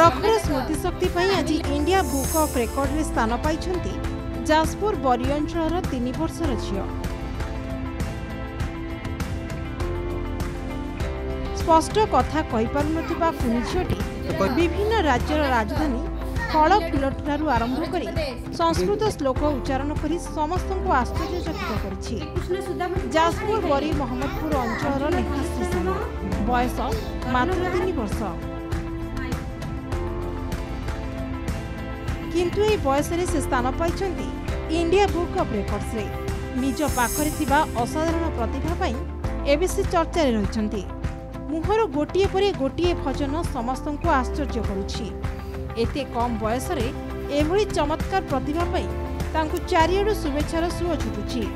प्रखर स्मृतिशक्ति आज India book of record रे स्थान पाई जाजपुर बरी अंचल 3 वर्षर झील। स्पष्ट कथा कही पारुनथिबा कुनी झीलटी विभिन्न राज्यर राजधानी फल फुलठारू आरंभ कर संस्कृत श्लोक उच्चारण कर समस्त को आश्चर्यचकित कर। जाजपुर बरी मोहम्मदपुर अंचल नेहाश्री साना बयस मात्र 3 वर्ष, किंतु ए बयस से स्थान पाई इंडिया बुक ऑफ रेकॉर्ड्स रे। निज पाखरे थिबा असाधारण प्रतिभा पाई एबीसी चर्चा रही। मुहर गोटिए परे गोटिए भजन समस्त को आश्चर्य करुछि। एते कम बयस रे एभली चमत्कार प्रतिभा पाई तांकु चारियाडु शुभेच्छार सुଅ छुटुछि।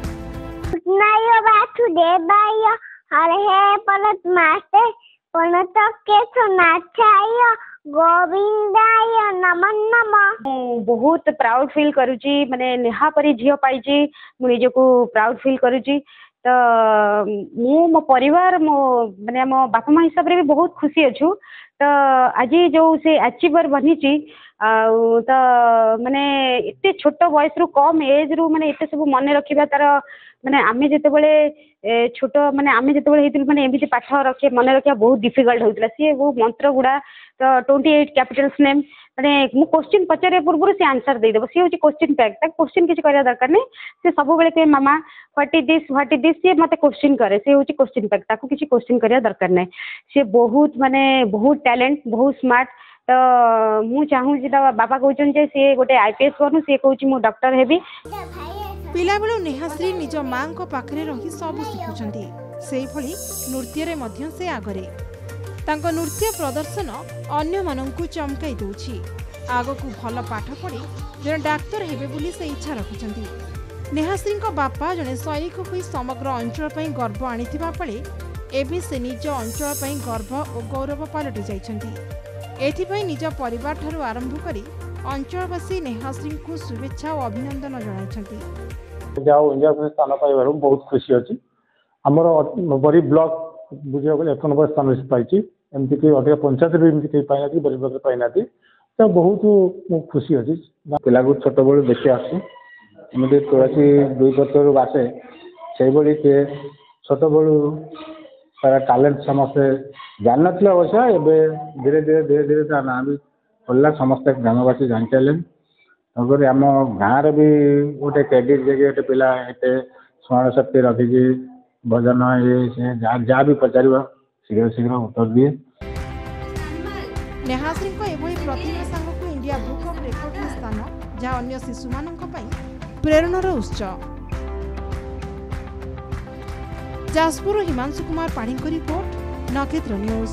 नायो बाथु देबाय हर हे पलत मास्ते पलत के सुनाचाय गोविंदाय नमः नमः। बहुत प्राउड फील करूची, माने नेहा परी झियो पाइची मु निजको प्राउड फील करूची। तो मो परिवार मो माने मो बापा माँ हिसाब रे भी बहुत खुशी अच्छु। तो आज जो से अचीवर बनी तो माने इतने छोट बयस रु कम एज रु माने इतने सब मन रखिबा तार माने आमे जते बेले छोट माने आमे जते बेले हेतिल माने एमिति पाठ रखे मन रखिया बहुत डिफिकल्ट होतला। सी वो मंत्र गुडा तो 28 कैपिटल्स नेम माने मु क्वेश्चन पचारे पूर्व से आंसर दे देबो। सी होची क्वेश्चन पैक तक क्वेश्चन किछ करिया दरकार नै। से सब बेले के मामा व्हाट इज दिस से मते क्वेश्चन करे। से होची क्वेश्चन पैक ताको किछ क्वेश्चन करिया दरकार नै। से बहुत माने बहुत टैलेंट बहुत स्मार्ट। तो मु चाहू जे बाबा कहउछन जे से गोटे आईपीएस बनू, से कहउची मु डॉक्टर हेबी। पिला बेलु नेहाश्री निज मां को पाखरे रही सब शिखुछंती। सेही भली नृत्य रे मध्य से आगरे तांको नृत्य प्रदर्शन अन्य माननकु चमकाई दउछि। आगकु भल पाठ पढ़ी जने डाक्टर हेबे बोली से इच्छा रखिछंती। नेहाश्री को बापा जने सैनिक होई समग्र अंचल पई गर्व आनिथिबा पळे एबे से निज अंचल पई गर्व और गौरव पालटि जाइछंती। एथिपई निज परिवार ठारू आरंभ करी अंचलवासी नेहाश्री को शुभेच्छा और अभिनंदन जणाइछंती। जाओ इंडिया को स्थान पाइबार बहुत खुशी अछि। हमर बरी ब्लॉक बुझिया को 1 नंबर स्थान पाइछि। एमती कि अधिक पंचायत भी एमती कहीं पाइना बड़ी ब्लॉक पाइना तो बहुत खुशी अच्छी। पिला को छोट बड़ू देखी आसू एमती तुलसी 2 वर्ष आसे से भाई छोट बड़ू तार टैलेंट समस्ते जान ना अवश्य एवं धीरे धीरे धीरे धीरे तार ना भी खोलला समस्त ग्रामवासी जान सारे। तेनाली आम गाँव भी गोटे क्रेडिट जे गोटे पिला एत स्मरण शक्ति रखी भजन ये जहाँ भी पचार शीघ्र शीघ्र उत्तर दिए। नेहाश्री को एभली प्रतिभा सांग को इंडिया बुक ऑफ रेकॉर्ड में स्थान जहाँ अन्य शिशु मानक पई प्रेरणार उत्स। जाजपुर हिमांशु कुमार पाढ़ी रिपोर्ट नक्षत्र न्यूज।